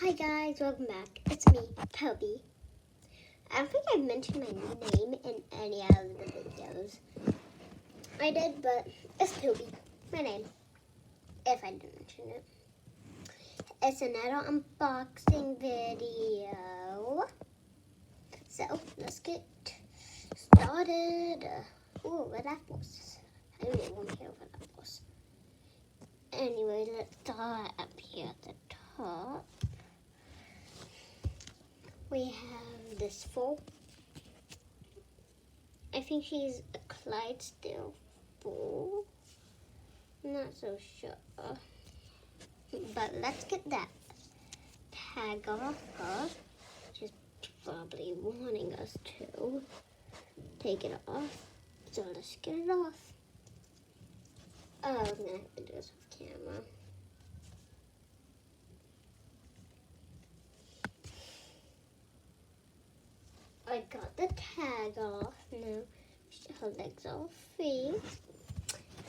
Hi guys, welcome back. It's me, Toby. I don't think I've mentioned my name in any of the videos. I did, but it's Toby, my name, if I didn't mention it. It's another unboxing video. So, let's get started. Ooh, red apples. I really want to hear red apples. Anyway, let's start up here at the top. We have this full. I think she's a Clydesdale full. Not so sure. But let's get that tag off her. She's probably wanting us to take it off. So let's get it off. Oh, I'm gonna have to do this off camera. I got the tag off. Now her legs are free.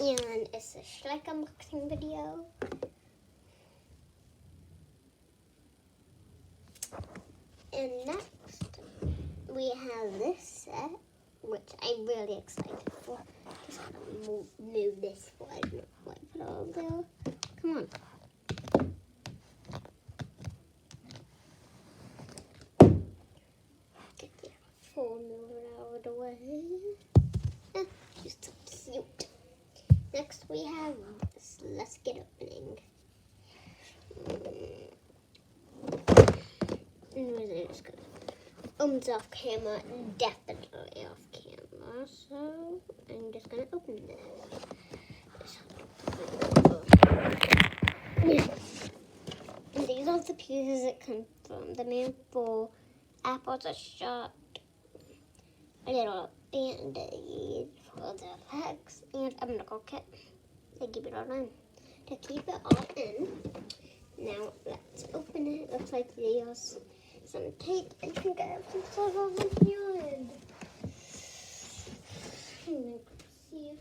And it's a Shrek unboxing video. And next, we have this set, which I'm really excited for. Just gotta move this one. Put it over there. Come on. Get the phone out of the way. She's so cute. Next, we have this. Let's get opening. It's off camera, definitely off camera. So I'm just gonna open this. These are the pieces it comes from. The main four apples are shot. A little band-aid for the legs and a medical kit to keep it all in. To keep it all in. Now let's open it. Looks like there's some tape. I think I have some stuff on the yard. See if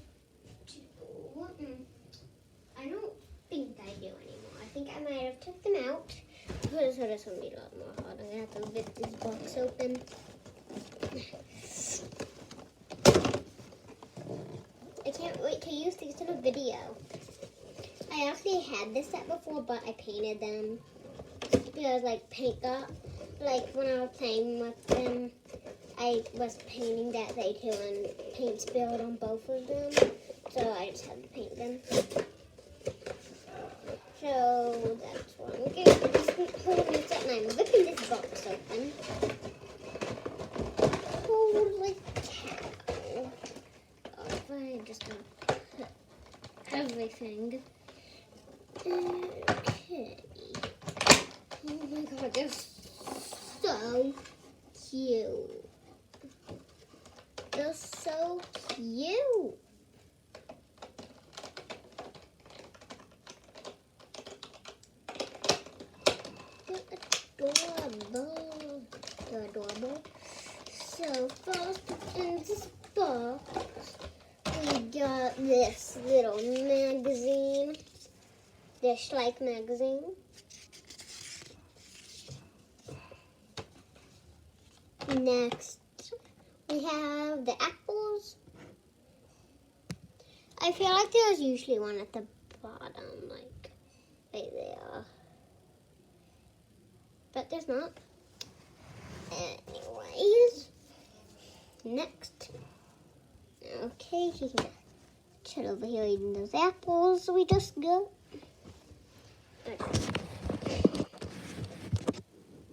I don't think I do anymore. I think I might have took them out. So this one be a lot more hard. I'm gonna have to rip this box open. I can't wait to use these in a video. I actually had this set before, but I painted them because paint got, when I was playing with them, I was painting that day too, and paint spilled on both of them, so I just had to paint them. So that's what I'm holding this up, and I'm ripping this box open. Holy cow! I'm just gonna put everything. Okay. Oh my god, they're so cute. They're so cute. They're adorable. They're adorable. So first in this box, we got this little magazine. The Shrek magazine. Next, we have the apples. I feel like there's usually one at the bottom, right there. But there's not. Anyways, next. Okay, she can sit over here eating those apples we just got.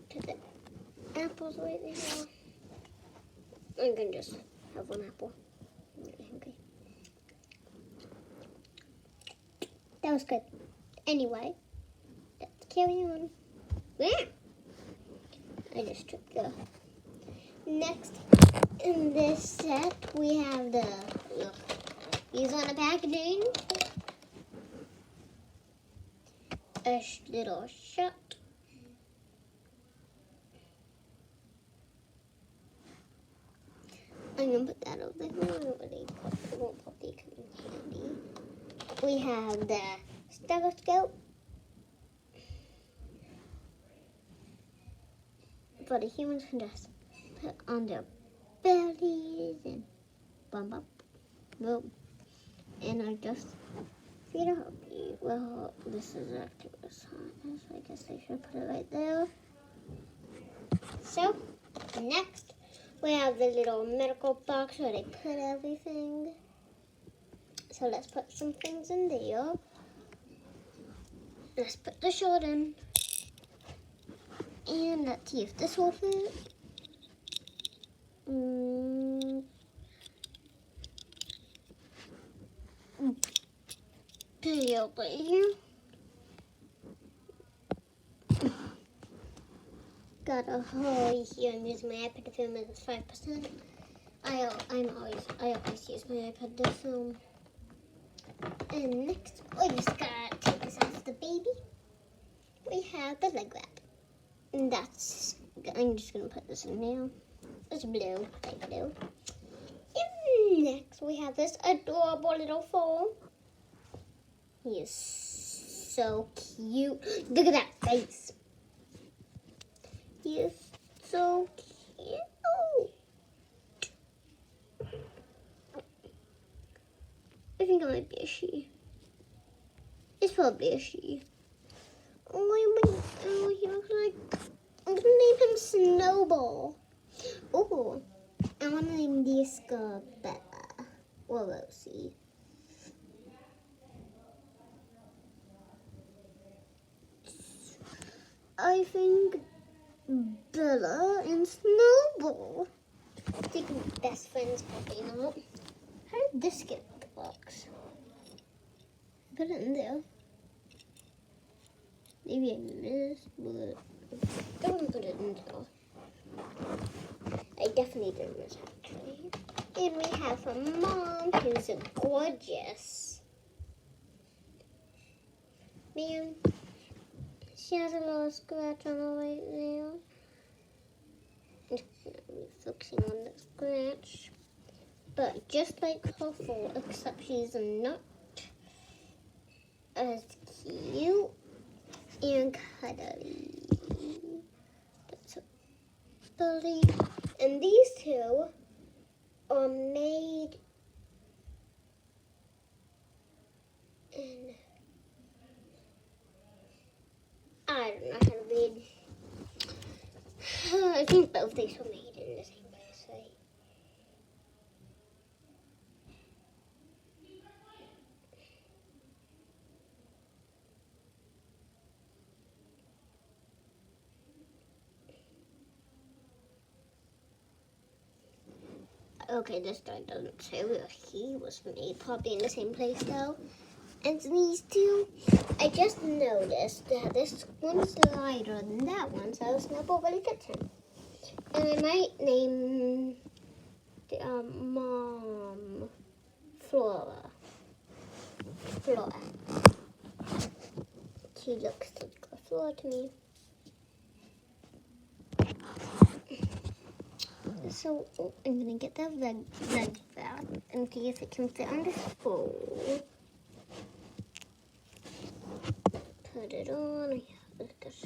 Put the apples right there. I'm gonna just have one apple. I'm really hungry. That was good. Anyway, let's carry on. I just took the. Next in this set, we have these on the packaging. A little shot. I'm gonna put that over there. I won't probably come in handy. We have the stethoscope. for the humans can just put on their bellies and bump up, boom, and I just feed a puppy. Well, this is actually what it's on, so I guess I should put it right there. So, next we have the little medical box where they put everything. So let's put some things in there. Let's put the shirt in. And let's see if this will fit. Barely. Got a hole here. I'm using my iPad to film it. It's 5%. I always use my iPad to film. And next, we just gotta take this off the baby. We have the leg wrap. And that's, I'm just gonna put this in now. It's blue, light blue. And next, we have this adorable little foal. He is so cute. Look at that face. He is so cute. I think it might be a she. It's probably a she. Oh, he looks like... I'm gonna name him Snowball. Oh, I want to name this girl Bella. Or Rosie. I think Bella and Snowball. They can be best friends, probably not. How did this get in the box? Put it in there. Maybe I missed, but I don't put it in there. I definitely didn't miss, actually. And we have a mom who's gorgeous. Man, she has a little scratch on her right now. I'm focusing on the scratch. But just like her foal, except she's not as cute and cuddly. That's cuddly. And these two are made in, I don't know how to read. I think both these were made in the same place, right? Okay, this guy doesn't say where he was made. Probably in the same place though. And these two, I just noticed that this one's lighter than that one, so Snowball really fits him. And I might name the mom Flora. Flora. She looks like a Flora to me. So I'm gonna get the leg out and see if it can fit on this fold. Put it on. I have this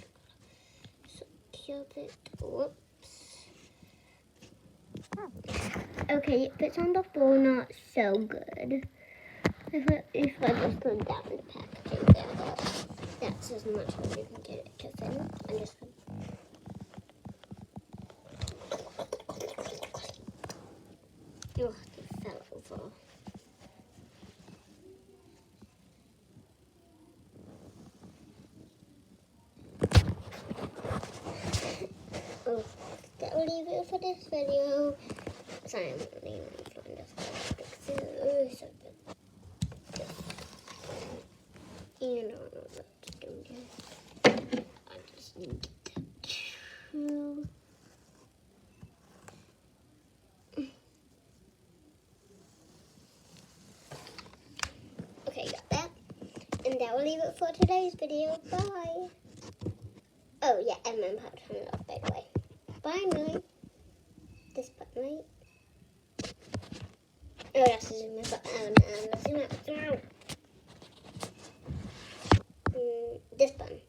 so cute. Whoops. Okay, it fits on the fold, not so good. If I just put it down in the packaging there, but that's as much as you can get it to fit. I'm just gonna. Oh, it fell over. Oh, that will leave it for this video. Sorry, I'm leaving it for this video. So good. And I don't know what to do here. I just need to two. Okay, got that. And that will leave it for today's video. Bye. Oh, yeah, and my pouch turned off, by the way. Bye, Millie. This button, right? Oh, that's just my button. Let's zoom out. This button.